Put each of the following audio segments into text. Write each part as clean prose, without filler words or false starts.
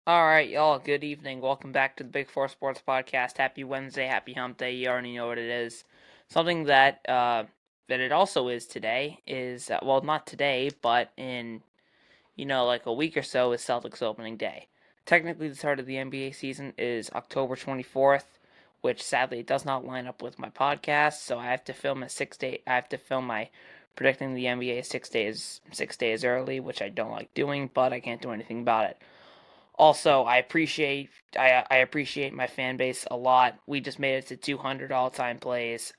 All right, y'all. Good evening. Welcome back to the Big Four Sports Podcast. Happy Wednesday. Happy Hump Day. You already know what it is. Something that it also is today is well, not today, but in like a week or so is Celtics opening day. Technically, the start of the NBA season is October 24th, which sadly does not line up with my podcast. So I have to film a 6 day. I have to film my predicting the NBA 6 days early, which I don't like doing, but I can't do anything about it. Also, I appreciate my fan base a lot. We just made it to 200 all time plays.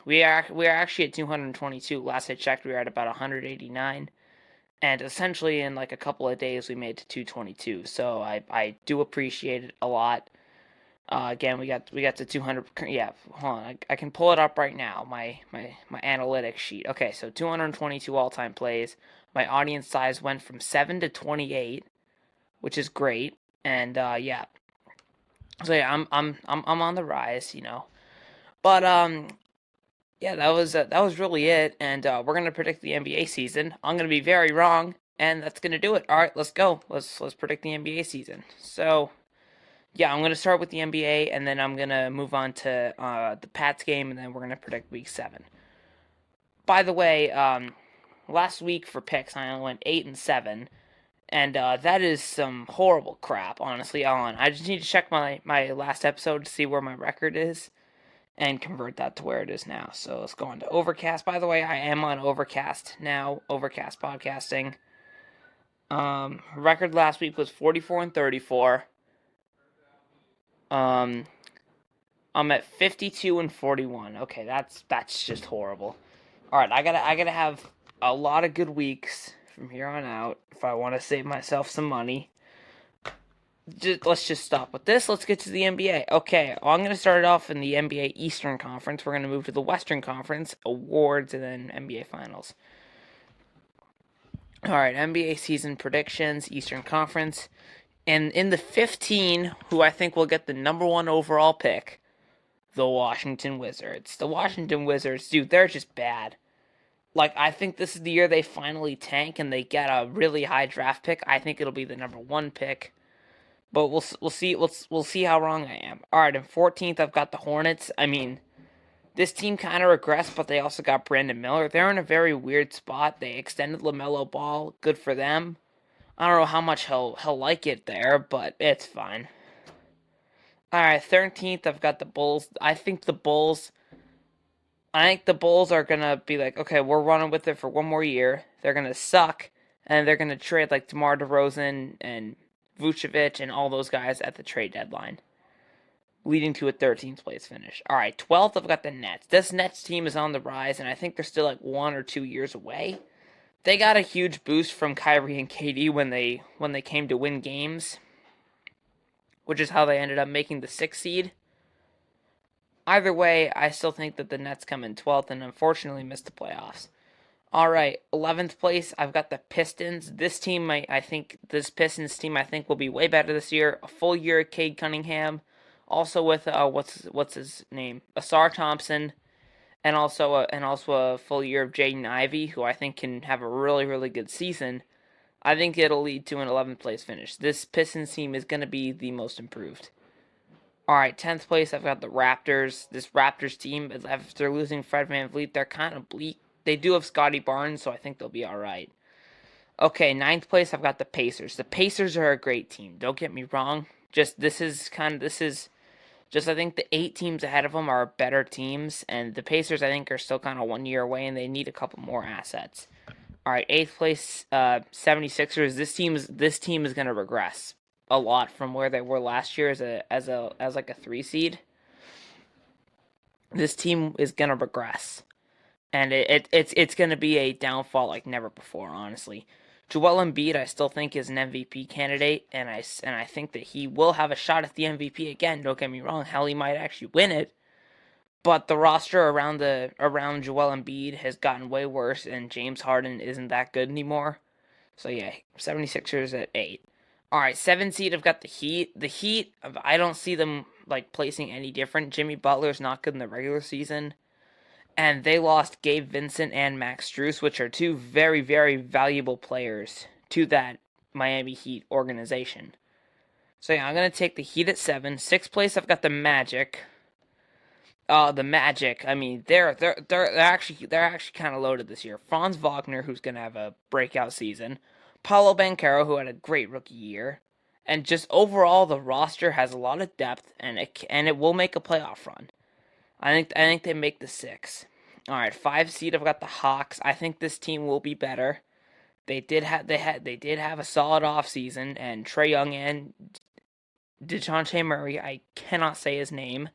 We are actually at 222. Last I checked, we were at about 189, and essentially in like a couple of days we made it to 222. So I do appreciate it a lot. Again, we got to 200. Yeah, hold on. I can pull it up right now. My analytics sheet. Okay, so 222 all time plays. My audience size went from 7 to 28, which is great. And yeah, so yeah, I'm on the rise. But yeah, that was really it. And we're gonna predict the NBA season. I'm gonna be very wrong, and that's gonna do it. All right, let's go. Let's predict the NBA season. So yeah, I'm gonna start with the NBA, and then I'm gonna move on to the Pats game, and then we're gonna predict Week 7. By the way, last week for picks, I only went 8-7. And that is some horrible crap, honestly, Alan. I just need to check my last episode to see where my record is and convert that to where it is now. So let's go on to Overcast. By the way, I am on Overcast now, Overcast Podcasting. Record last week was 44-34. Um, I'm at 52-41. Okay, that's just horrible. All right, I gotta have a lot of good weeks from here on out if I want to save myself some money. Let's just stop with this. Let's get to the NBA. Okay, well, I'm going to start it off in the NBA Eastern Conference. We're going to move to the Western Conference, awards, and then NBA Finals. All right, NBA season predictions, Eastern Conference. And in the 15, who I think will get the number one overall pick, the Washington Wizards. The Washington Wizards, dude, they're just bad. Like, I think this is the year they finally tank and they get a really high draft pick. I think it'll be the number one pick. But we'll see how wrong I am. All right, in 14th I've got the Hornets. I mean, this team kind of regressed, but they also got Brandon Miller. They're in a very weird spot. They extended LaMelo Ball. Good for them. I don't know how much he'll like it there, but it's fine. All right, 13th I've got the Bulls. I think the Bulls are gonna be like, okay, we're running with it for one more year. They're gonna suck, and they're gonna trade like DeMar DeRozan and Vucevic and all those guys at the trade deadline, leading to a 13th place finish. All right, 12th, I've got the Nets. This Nets team is on the rise, and I think they're still like 1 or 2 years away. They got a huge boost from Kyrie and KD when they came to win games, which is how they ended up making the sixth seed. Either way, I still think that the Nets come in 12th and unfortunately missed the playoffs. All right, 11th place, I've got the Pistons. This Pistons team I think will be way better this year. A full year of Cade Cunningham, also with what's his name, Asar Thompson, and also a full year of Jaden Ivey, who I think can have a really really good season. I think it'll lead to an 11th place finish. This Pistons team is going to be the most improved. All right, 10th place, I've got the Raptors. This Raptors team, after losing Fred VanVleet, they're kind of bleak. They do have Scotty Barnes, so I think they'll be all right. Okay, ninth place, I've got the Pacers. The Pacers are a great team. Don't get me wrong. Just I think the 8 teams ahead of them are better teams, and the Pacers I think are still kind of 1 year away, and they need a couple more assets. All right, eighth place, 76ers. This team is going to regress a lot from where they were last year as like a 3 seed. This team is going to regress, and it's going to be a downfall like never before. Honestly, Joel Embiid I still think is an MVP candidate, and I think that he will have a shot at the MVP again. Don't get me wrong, hell he might actually win it. But the roster around Joel Embiid has gotten way worse, and James Harden isn't that good anymore. So yeah, 76ers at 8. All right, 7 seed. I've got the Heat. The Heat, I don't see them like placing any different. Jimmy Butler's not good in the regular season, and they lost Gabe Vincent and Max Strus, which are two very very valuable players to that Miami Heat organization. So yeah, I'm gonna take the Heat at 7. Sixth place, I've got the Magic. The Magic. I mean, they're actually kind of loaded this year. Franz Wagner, who's gonna have a breakout season. Paulo Banchero, who had a great rookie year, and just overall, the roster has a lot of depth, and it will make a playoff run. I think they make the 6. All right, 5 seed. I've got the Hawks. I think this team will be better. They did have a solid offseason, and Trey Young and DeJounte Murray. I cannot say his name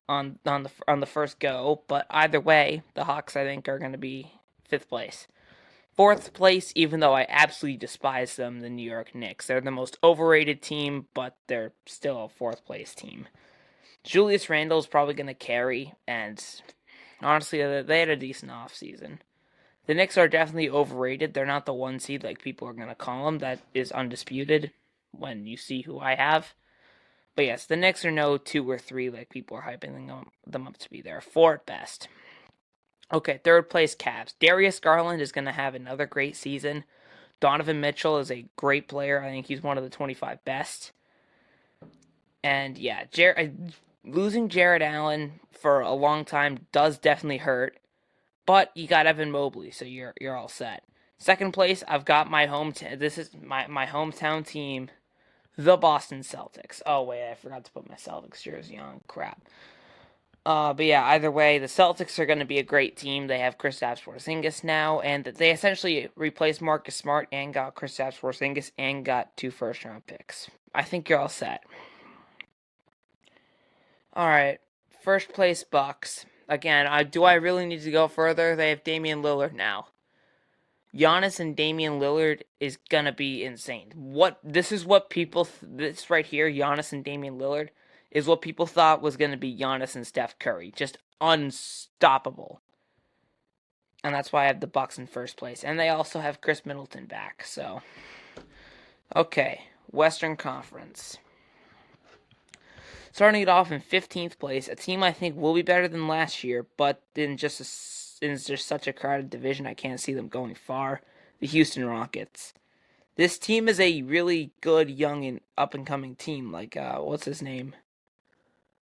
on the first go, but either way, the Hawks I think are going to be 5th place. 4th place, even though I absolutely despise them, the New York Knicks. They're the most overrated team, but they're still a 4th place team. Julius Randle is probably going to carry, and honestly, they had a decent offseason. The Knicks are definitely overrated. They're not the 1 seed like people are going to call them. That is undisputed when you see who I have. But yes, the Knicks are no 2 or 3 like people are hyping them up to be. They're 4 at best. Okay, 3rd place Cavs. Darius Garland is going to have another great season. Donovan Mitchell is a great player. I think he's one of the 25 best. And yeah, losing Jared Allen for a long time does definitely hurt. But you got Evan Mobley, so you're all set. 2nd place, I've got my hometown. This is my hometown team, the Boston Celtics. Oh wait, I forgot to put my Celtics jersey on. Crap. But yeah, either way, the Celtics are going to be a great team. They have Kristaps Porzingis now, and they essentially replaced Marcus Smart and got Kristaps Porzingis and got 2 first-round picks. I think you're all set. All right, 1st place Bucks. Again, do I really need to go further? They have Damian Lillard now. Giannis and Damian Lillard is gonna be insane. This right here, Giannis and Damian Lillard, is what people thought was gonna be Giannis and Steph Curry, just unstoppable. And that's why I have the Bucks in 1st place, and they also have Chris Middleton back. So, okay, Western Conference. Starting it off in 15th place, a team I think will be better than last year, but in just such a crowded division, I can't see them going far. The Houston Rockets. This team is a really good young and up and coming team. Like what's his name?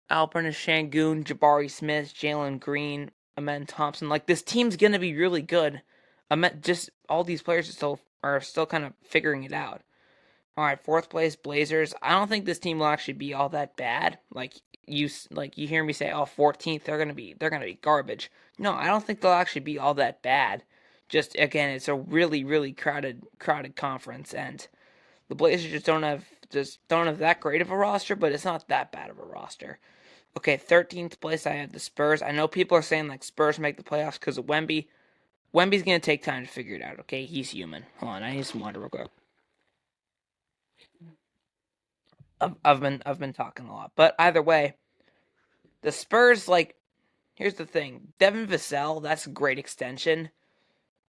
Alpernus Shangoon, Jabari Smith, Jalen Green, Amen Thompson. Like this team's gonna be really good. Just all these players are still kind of figuring it out. All right, 4th place Blazers. I don't think this team will actually be all that bad. Like you hear me say, oh, 14th, they're gonna be garbage. No, I don't think they'll actually be all that bad. Just again, it's a really really crowded conference, and the Blazers just don't have that great of a roster, but it's not that bad of a roster. Okay, 13th place I have the Spurs. I know people are saying like Spurs make the playoffs because of Wemby. Wemby's gonna take time to figure it out. Okay, he's human. Hold on, I need some water real quick. I've been talking a lot, but either way, the Spurs here's the thing: Devin Vassell, that's a great extension,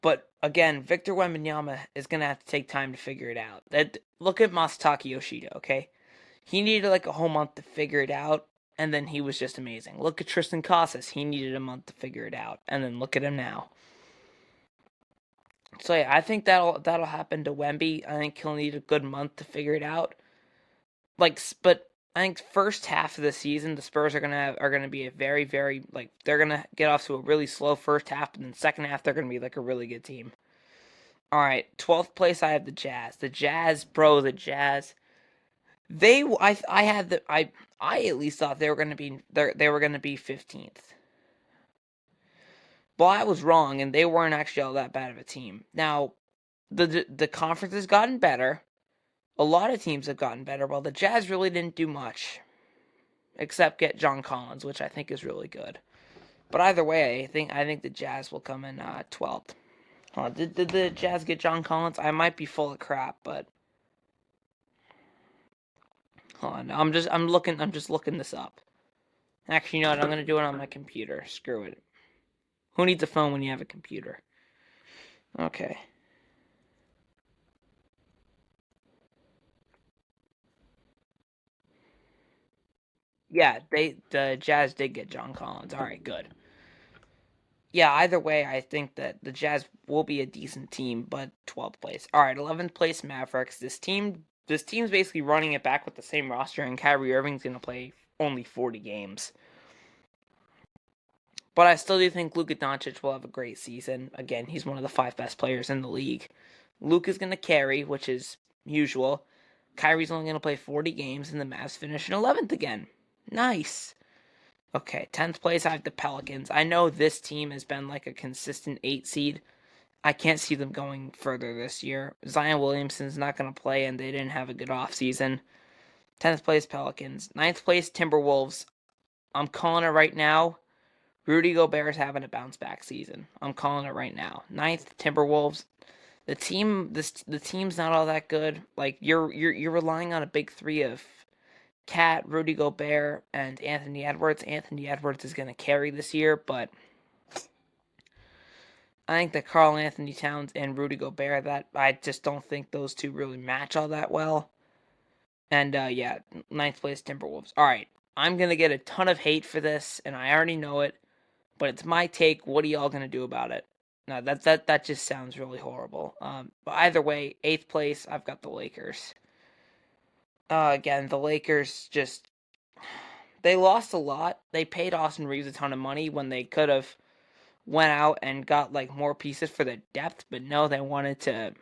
but again, Victor Wembanyama is gonna have to take time to figure it out. Look at Masataka Yoshida, okay? He needed like a whole month to figure it out, and then he was just amazing. Look at Tristan Casas; he needed a month to figure it out, and then look at him now. So yeah, I think that'll happen to Wemby. I think he'll need a good month to figure it out. But I think first half of the season the Spurs are gonna be a very very they're gonna get off to a really slow first half, and then second half they're gonna be like a really good team. All right, 12th place I have the Jazz. The Jazz, bro, the Jazz. I had I at least thought they were gonna be 15th. Well, I was wrong, and they weren't actually all that bad of a team. Now, the conference has gotten better. A lot of teams have gotten better, while the Jazz really didn't do much, except get John Collins, which I think is really good. But either way, I think the Jazz will come in 12th. Did the Jazz get John Collins? I might be full of crap, but hold on. I'm just looking this up. Actually, you know what? I'm gonna do it on my computer. Screw it. Who needs a phone when you have a computer? Okay. Yeah, the Jazz did get John Collins. All right, good. Yeah, either way, I think that the Jazz will be a decent team, but 12th place. All right, 11th place Mavericks. This team this team's basically running it back with the same roster, and Kyrie Irving's going to play only 40 games. But I still do think Luka Doncic will have a great season. Again, he's one of the 5 best players in the league. Luka's going to carry, which is usual. Kyrie's only going to play 40 games, and the Mavs finish in 11th again. Nice. Okay, 10th place, I have the Pelicans. I know this team has been like a consistent 8 seed. I can't see them going further this year. Zion Williamson's not going to play, and they didn't have a good offseason. 10th place, Pelicans. 9th place, Timberwolves. I'm calling it right now. Rudy Gobert's having a bounce back season. I'm calling it right now. 9th, Timberwolves. The team's not all that good. Like you're relying on a big three of Cat, Rudy Gobert, and Anthony Edwards. Anthony Edwards is going to carry this year, but I think that Karl Anthony Towns and Rudy Gobert, that I just don't think those two really match all that well. And yeah, 9th place Timberwolves. All right, I'm gonna get a ton of hate for this, and I already know it, but it's my take. What are y'all gonna do about it? No, that just sounds really horrible. But either way, 8th place, I've got the Lakers. Again, the Lakers just they lost a lot. They paid Austin Reeves a ton of money when they could have went out and got like more pieces for the depth, but no, they wanted to,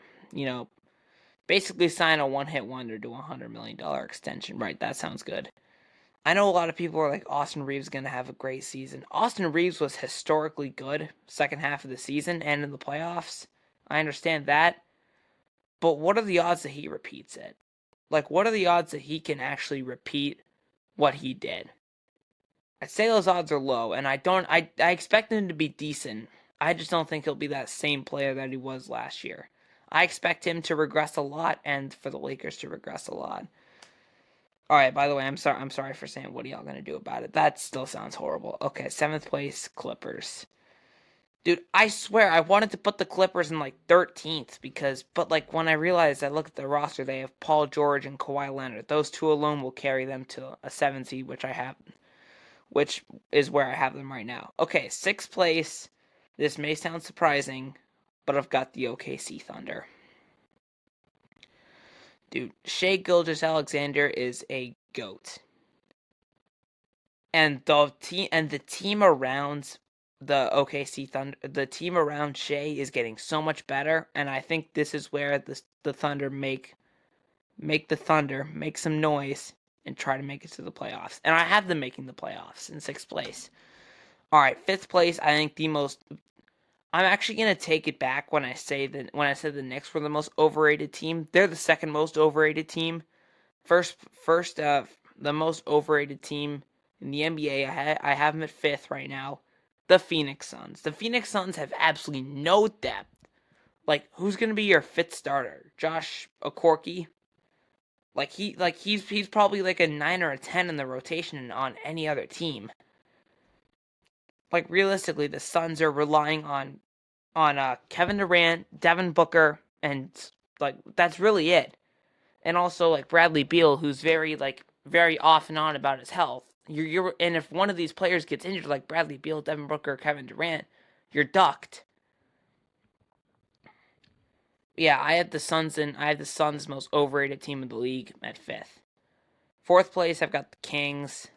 basically sign a one-hit wonder to $100 million extension. Right, that sounds good. I know a lot of people are like, Austin Reeves is going to have a great season. Austin Reeves was historically good second half of the season and in the playoffs. I understand that. But what are the odds that he repeats it? Like, what are the odds that he can actually repeat what he did? I'd say those odds are low, and I expect him to be decent. I just don't think he'll be that same player that he was last year. I expect him to regress a lot, and for the Lakers to regress a lot. All right, by the way, I'm sorry for saying what are y'all gonna do about it. That still sounds horrible. Okay, 7th place, Clippers. Dude, I swear I wanted to put the Clippers in like 13th but like when I realized I look at the roster, they have Paul George and Kawhi Leonard. Those two alone will carry them to a 7th seed, which is where I have them right now. Okay, 6th place. This may sound surprising, but I've got the OKC Thunder. Dude, Shai Gilgeous-Alexander is a GOAT. And the team around the OKC Thunder, the team around Shai is getting so much better, and I think this is where the Thunder make some noise and try to make it to the playoffs. And I have them making the playoffs in 6th place. All right, 5th place. I think I'm actually gonna take it back when I said the Knicks were the most overrated team. They're the second most overrated team. First, the most overrated team in the NBA. I have them at 5th right now. The Phoenix Suns. The Phoenix Suns have absolutely no depth. Like, who's gonna be your 5th starter? Josh Okogie? He's probably like a 9 or a 10 in the rotation on any other team. Like, realistically, the Suns are relying on Kevin Durant, Devin Booker, and like that's really it. And also like Bradley Beal, who's very off and on about his health. And if one of these players gets injured, like Bradley Beal, Devin Booker, Kevin Durant, you're ducked. Yeah, I have the Suns most overrated team in the league at 5th. 4th place, I've got the Kings.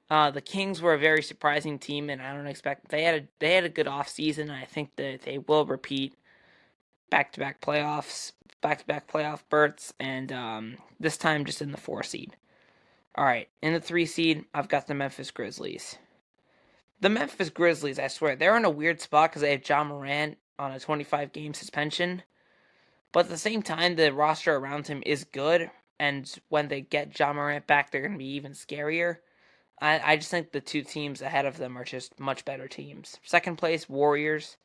The Kings were a very surprising team, and I don't expect they had a good offseason, and I think that they will repeat back-to-back playoff berths, and this time just in the 4 seed. All right, in the 3 seed, I've got the Memphis Grizzlies. The Memphis Grizzlies, I swear, they're in a weird spot because they have John Morant on a 25-game suspension, but at the same time, the roster around him is good, and when they get John Morant back, they're going to be even scarier. I just think the 2 teams ahead of them are just much better teams. 2nd place, Warriors.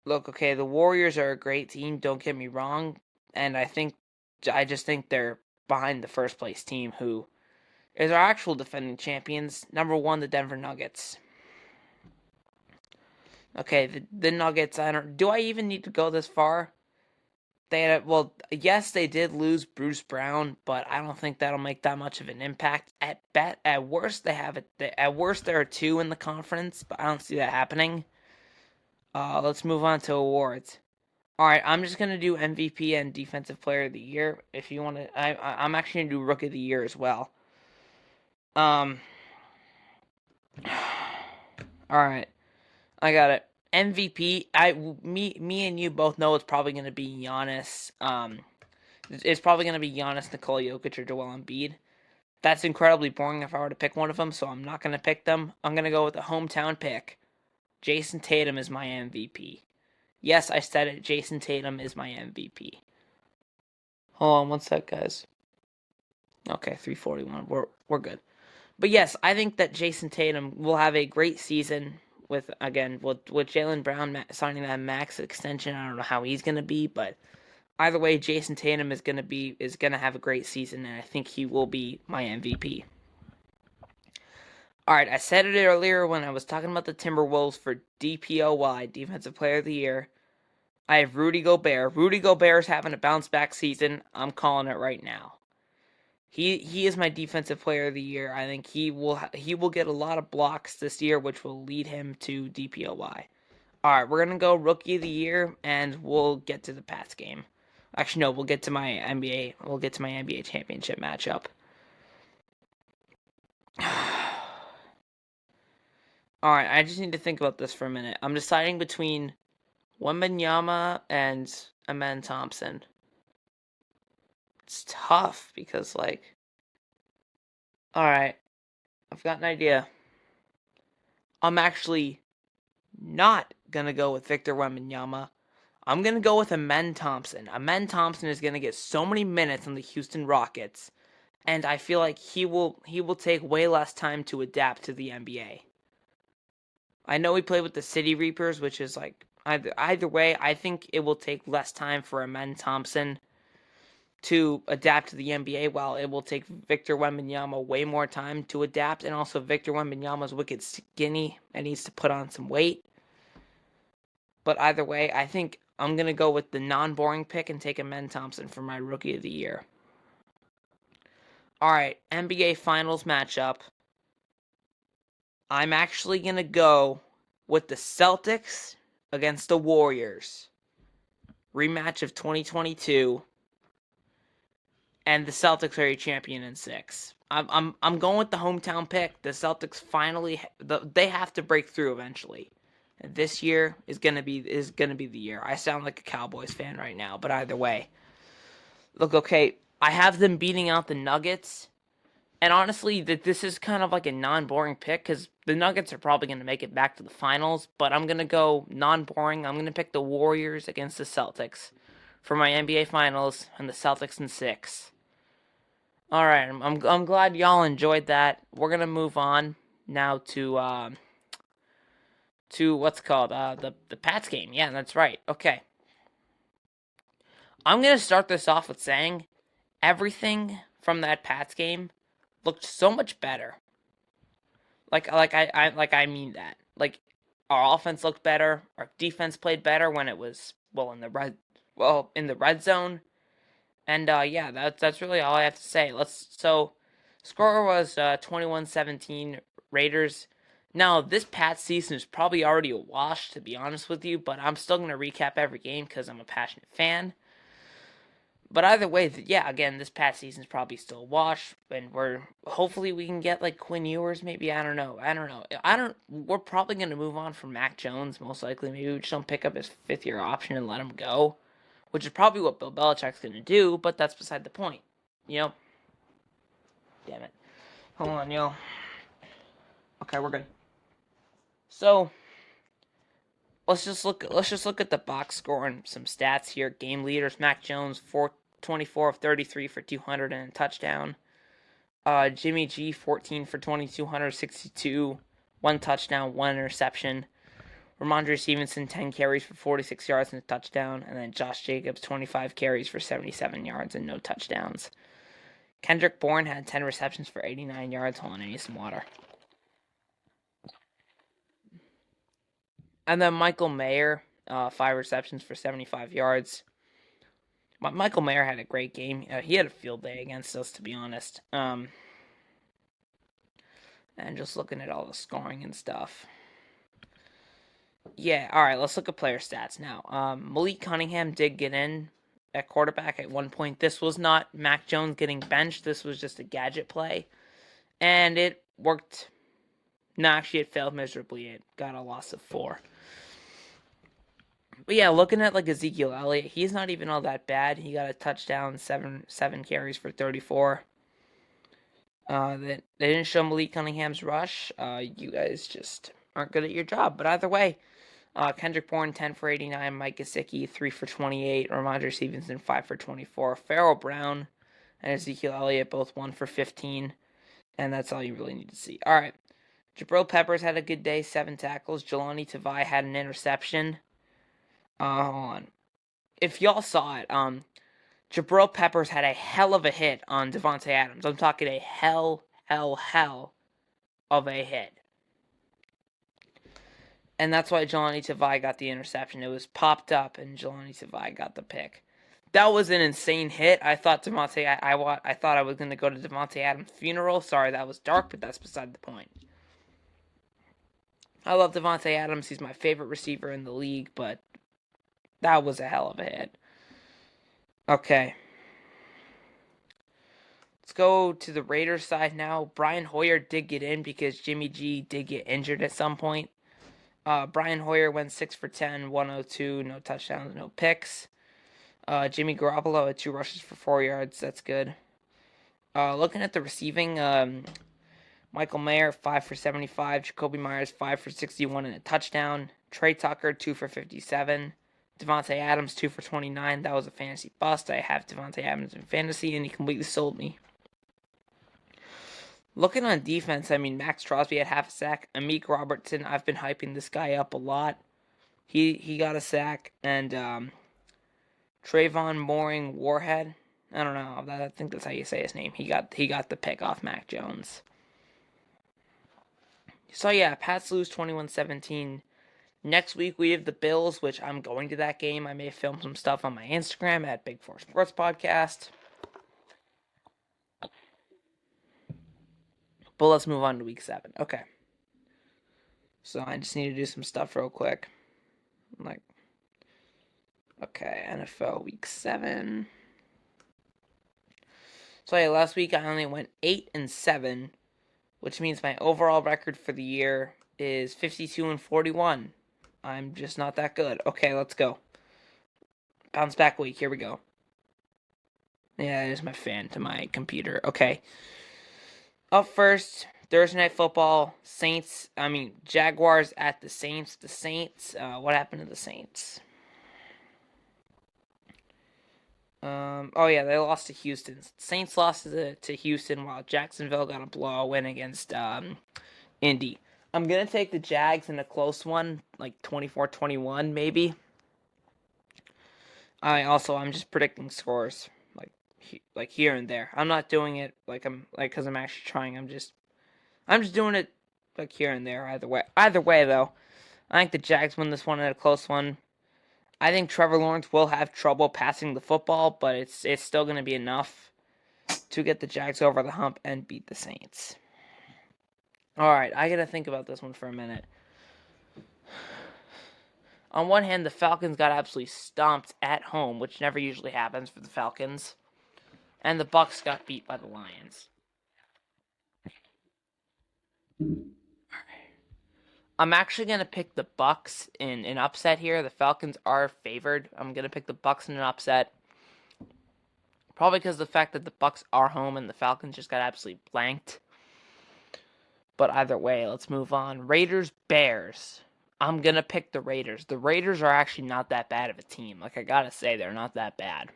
Look, okay, the Warriors are a great team, don't get me wrong, and I just think they're behind the 1st place team, who is our actual defending champions. Number 1, the Denver Nuggets. Okay, the Nuggets, do I even need to go this far? Yes, they did lose Bruce Brown, but I don't think that'll make that much of an impact. At worst, at worst, there are 2 in the conference, but I don't see that happening. Let's move on to awards. All right, I'm just gonna do MVP and Defensive Player of the Year. If you want to, I'm actually gonna do Rookie of the Year as well. Um, all right, I got it. MVP. Me and you both know it's probably gonna be Giannis. It's probably gonna be Giannis, Nikola Jokic, or Joel Embiid. That's incredibly boring if I were to pick one of them, so I'm not gonna pick them. I'm gonna go with a hometown pick. Jason Tatum is my MVP. Yes, I said it. Jason Tatum is my MVP. Hold on one sec, guys. Okay, 341. We're good. But yes, I think that Jason Tatum will have a great season with again with Jaylen Brown signing that max extension. I don't know how he's gonna be, but either way, Jason Tatum is gonna have a great season, and I think he will be my MVP. All right, I said it earlier when I was talking about the Timberwolves for DPOY, Defensive Player of the Year. I have Rudy Gobert. Rudy Gobert is having a bounce back season. I'm calling it right now. He is my Defensive Player of the Year. I think he will get a lot of blocks this year, which will lead him to DPOY. All right, we're gonna go Rookie of the Year, and we'll get to the Pats game. Actually, no, we'll get to my NBA. We'll get to my NBA championship matchup. All right, I just need to think about this for a minute. I'm deciding between Wembanyama and Amen Thompson. It's tough because, like, all right, I've got an idea. I'm actually not gonna go with Victor Wembanyama. I'm gonna go with Amen Thompson. Amen Thompson is gonna get so many minutes on the Houston Rockets, and I feel like he will take way less time to adapt to the NBA. I know he played with the City Reapers, which is like either way, I think it will take less time for Amen Thompson to adapt to the NBA, while it will take Victor Wembanyama way more time to adapt. And also, Victor Wembanyama is wicked skinny and needs to put on some weight. But either way, I think I'm going to go with the non-boring pick and take Amen Thompson for my Rookie of the Year. All right, NBA Finals matchup. I'm actually going to go with the Celtics against the Warriors. Rematch of 2022. And the Celtics are a champion in 6. I'm going with the hometown pick. The Celtics finally they have to break through eventually. And this year is gonna be the year. I sound like a Cowboys fan right now, but either way, look, okay, I have them beating out the Nuggets, and honestly, this is kind of like a non-boring pick because the Nuggets are probably gonna make it back to the finals. But I'm gonna go non-boring. I'm gonna pick the Warriors against the Celtics for my NBA Finals, and the Celtics in 6. All right, I'm glad y'all enjoyed that. We're gonna move on now to what's called the Pats game. Yeah, that's right. Okay, I'm gonna start this off with saying everything from that Pats game looked so much better. I mean that. Like, our offense looked better. Our defense played better when it was in the red zone. And yeah, that's really all I have to say. Score was 21-17 Raiders. Now, this Pats season is probably already a wash, to be honest with you, but I'm still going to recap every game because I'm a passionate fan. But either way, yeah, again, this Pats season is probably still a wash, and hopefully we can get like Quinn Ewers, maybe. I don't know. We're probably going to move on from Mac Jones, most likely. Maybe we just don't pick up his 5th-year option and let him go, which is probably what Bill Belichick's going to do, but that's beside the point. You know? Damn it. Hold on, yo. Okay, we're good. So, let's just look at the box score and some stats here. Game leaders: Mac Jones, 24 of 33 for 200 and a touchdown. Jimmy G, 14 for 2,262, 1 touchdown, 1 interception. Ramondre Stevenson, 10 carries for 46 yards and a touchdown. And then Josh Jacobs, 25 carries for 77 yards and no touchdowns. Kendrick Bourne had 10 receptions for 89 yards. Hold on, I need some water. And then Michael Mayer, 5 receptions for 75 yards. Michael Mayer had a great game. He had a field day against us, to be honest. And just looking at all the scoring and stuff. Yeah, all right, let's look at player stats now. Malik Cunningham did get in at quarterback at one point. This was not Mac Jones getting benched. This was just a gadget play. And it worked. No, actually, it failed miserably. It got a loss of 4. But yeah, looking at like Ezekiel Elliott, he's not even all that bad. He got a touchdown, seven carries for 34. That they didn't show Malik Cunningham's rush. You guys just aren't good at your job. But either way, Kendrick Bourne 10 for 89, Mike Gesicki 3 for 28, Ramondre Stevenson 5 for 24, Farrell Brown and Ezekiel Elliott both 1 for 15, and that's all you really need to see. All right, Jabril Peppers had a good day, 7 tackles. Jelani Tavai had an interception. Hold on. If y'all saw it, Jabril Peppers had a hell of a hit on Devontae Adams. I'm talking a hell of a hit. And that's why Jelani Tavai got the interception. It was popped up, and Jelani Tavai got the pick. That was an insane hit. I thought I thought I was going to go to Devontae Adams' funeral. Sorry, that was dark, but that's beside the point. I love Devontae Adams. He's my favorite receiver in the league, but that was a hell of a hit. Okay. Let's go to the Raiders side now. Brian Hoyer did get in because Jimmy G did get injured at some point. Brian Hoyer went 6 for 10, 102, no touchdowns, no picks. Jimmy Garoppolo had 2 rushes for 4 yards. That's good. Looking at the receiving, Michael Mayer 5 for 75, Jacoby Myers 5 for 61 and a touchdown. Trey Tucker 2 for 57. Devontae Adams 2 for 29. That was a fantasy bust. I have Devontae Adams in fantasy, and he completely sold me. Looking on defense, I mean, Max Crosby had half a sack. Amik Robertson, I've been hyping this guy up a lot. He got a sack, and Trayvon Mooring Warhead, I don't know. I think that's how you say his name. He got the pick off Mac Jones. So yeah, Pats lose 21-17. Next week we have the Bills, which I'm going to that game. I may film some stuff on my Instagram at Big Four Sports Podcast. But let's move on to week 7. Okay. So I just need to do some stuff real quick. Okay, NFL week 7. So yeah, last week I only went 8-7, which means my overall record for the year is 52-41. I'm just not that good. Okay, let's go. Bounce back week. Here we go. Yeah, there's my fan to my computer. Okay. Up first, Thursday Night Football. Jaguars at the Saints. The Saints. What happened to the Saints? They lost to Houston. Saints lost to Houston while Jacksonville got a blowout win against Indy. I'm going to take the Jags in a close one, like 24-21 maybe. I'm just predicting scores like here and there. I'm not doing it cuz I'm actually trying. I'm just doing it like here and there Either way though, I think the Jags win this one in a close one. I think Trevor Lawrence will have trouble passing the football, but it's still going to be enough to get the Jags over the hump and beat the Saints. All right, I got to think about this one for a minute. On one hand, the Falcons got absolutely stomped at home, which never usually happens for the Falcons, and the Bucs got beat by the Lions. I'm actually going to pick the Bucs in an upset here. The Falcons are favored. I'm going to pick the Bucs in an upset. Probably because of the fact that the Bucs are home and the Falcons just got absolutely blanked. But either way, let's move on. Raiders, Bears. I'm going to pick the Raiders. The Raiders are actually not that bad of a team. Like, I got to say, they're not that bad.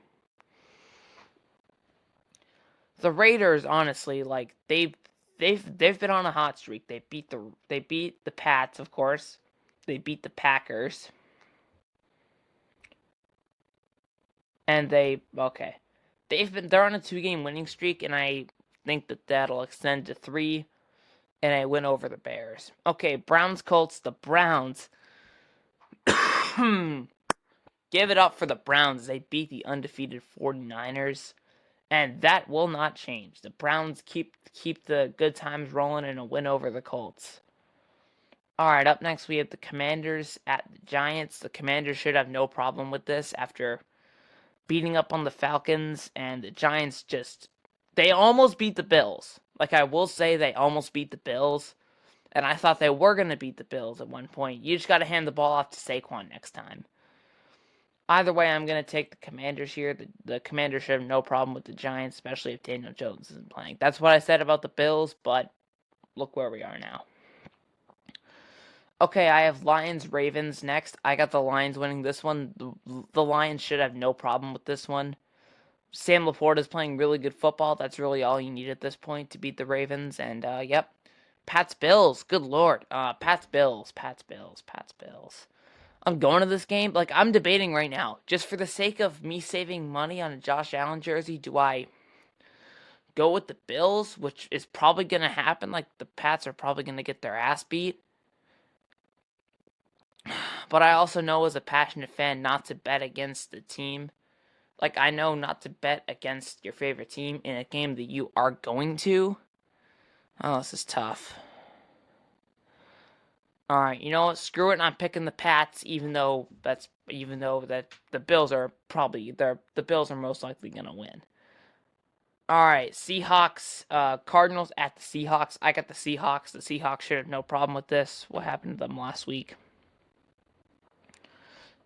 The Raiders, honestly, like, they've been on a hot streak. They beat the Pats, of course. They beat the Packers. And they're on a 2-game winning streak, and I think that'll extend to 3, and I win over the Bears. Okay, Browns, Colts. The Browns. Give it up for the Browns. They beat the undefeated 49ers, and that will not change. The Browns keep the good times rolling in a win over the Colts. All right, up next we have the Commanders at the Giants. The Commanders should have no problem with this after beating up on the Falcons, and the Giants they almost beat the Bills. Like, I will say, they almost beat the Bills, and I thought they were going to beat the Bills at one point. You just got to hand the ball off to Saquon next time. Either way, I'm going to take the Commanders here. The Commanders should have no problem with the Giants, especially if Daniel Jones isn't playing. That's what I said about the Bills, but look where we are now. Okay, I have Lions Ravens next. I got the Lions winning this one. The Lions should have no problem with this one. Sam Laporta is playing really good football. That's really all you need at this point to beat the Ravens. And yep, Pats Bills. Good lord, Pats Bills. Pats Bills. Pats Bills. I'm going to this game. Like, I'm debating right now, just for the sake of me saving money on a Josh Allen jersey. Do I go with the Bills, which is probably going to happen? Like, the Pats are probably going to get their ass beat. But I also know, as a passionate fan, not to bet against the team. Like, I know not to bet against your favorite team in a game that you are going to. Oh, this is tough. All right, you know what? Screw it. I'm picking the Pats, even though that the Bills are the Bills are most likely gonna win. All right, Seahawks, Cardinals at the Seahawks. I got the Seahawks. The Seahawks should have no problem with this. What happened to them last week?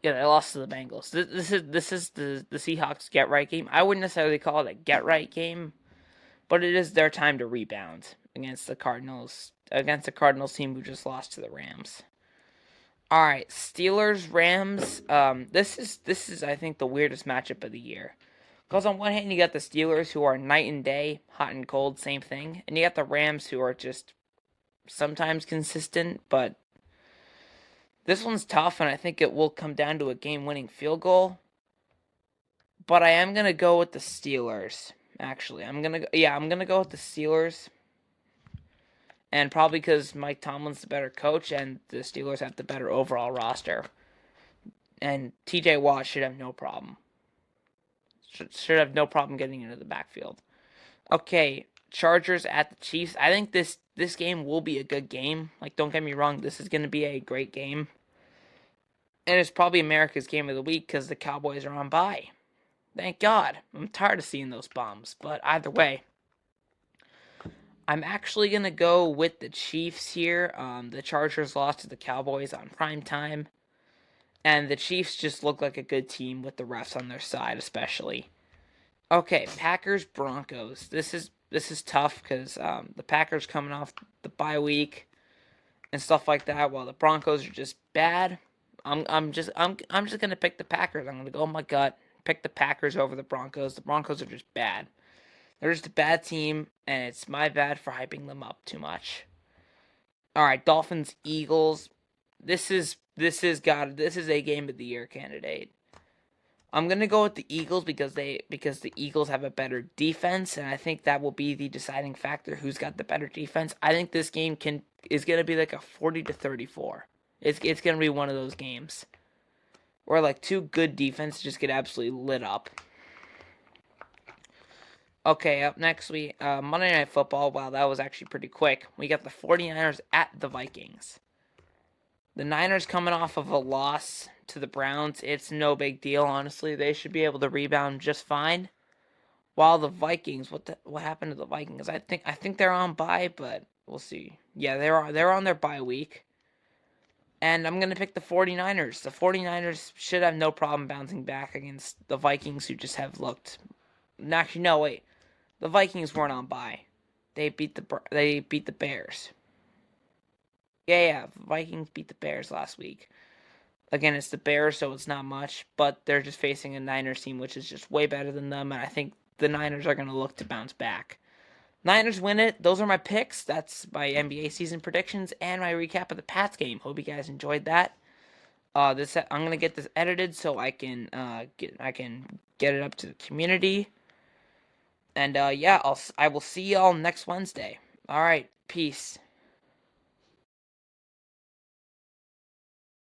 Yeah, they lost to the Bengals. This is the Seahawks get right game. I wouldn't necessarily call it a get right game, but it is their time to rebound against the Cardinals team who just lost to the Rams. All right, Steelers Rams. This is I think the weirdest matchup of the year. Because on one hand you got the Steelers, who are night and day, hot and cold, same thing, and you got the Rams, who are just sometimes consistent, but this one's tough, and I think it will come down to a game-winning field goal. But I am gonna go with the Steelers. Actually, I'm gonna go with the Steelers, and probably because Mike Tomlin's the better coach, and the Steelers have the better overall roster. And T.J. Watt should have no problem. Should have no problem getting into the backfield. Okay, Chargers at the Chiefs. I think this game will be a good game. Like, don't get me wrong, this is going to be a great game. And it's probably America's game of the week because the Cowboys are on bye. Thank God. I'm tired of seeing those bombs. But either way, I'm actually going to go with the Chiefs here. The Chargers lost to the Cowboys on prime time. And the Chiefs just look like a good team with the refs on their side, especially. Okay, Packers Broncos. This is tough because the Packers coming off the bye week and stuff like that, while the Broncos are just bad. I'm just gonna pick the Packers. I'm gonna go on my gut, pick the Packers over the Broncos. The Broncos are just bad. They're just a bad team, and it's my bad for hyping them up too much. All right, Dolphins Eagles. This is a game of the year candidate. I'm gonna go with the Eagles because the Eagles have a better defense, and I think that will be the deciding factor who's got the better defense. I think this game is gonna be like a 40-34. It's gonna be one of those games where like two good defenses just get absolutely lit up. Okay, up next Monday Night Football. Wow, that was actually pretty quick. We got the 49ers at the Vikings. The Niners coming off of a loss to the Browns. It's no big deal, honestly. They should be able to rebound just fine. While the Vikings, what happened to the Vikings? I think they're on bye, but we'll see. Yeah, they're on their bye week. And I'm going to pick the 49ers. The 49ers should have no problem bouncing back against the Vikings, who just have looked. Actually, no, wait. The Vikings weren't on bye. They beat the Bears. Yeah, Vikings beat the Bears last week. Again, it's the Bears, so it's not much, but they're just facing a Niners team, which is just way better than them, and I think the Niners are going to look to bounce back. Niners win it. Those are my picks. That's my NBA season predictions and my recap of the Pats game. Hope you guys enjoyed that. I'm gonna get this edited so I can get it up to the community. And yeah, I will see y'all next Wednesday. All right, peace.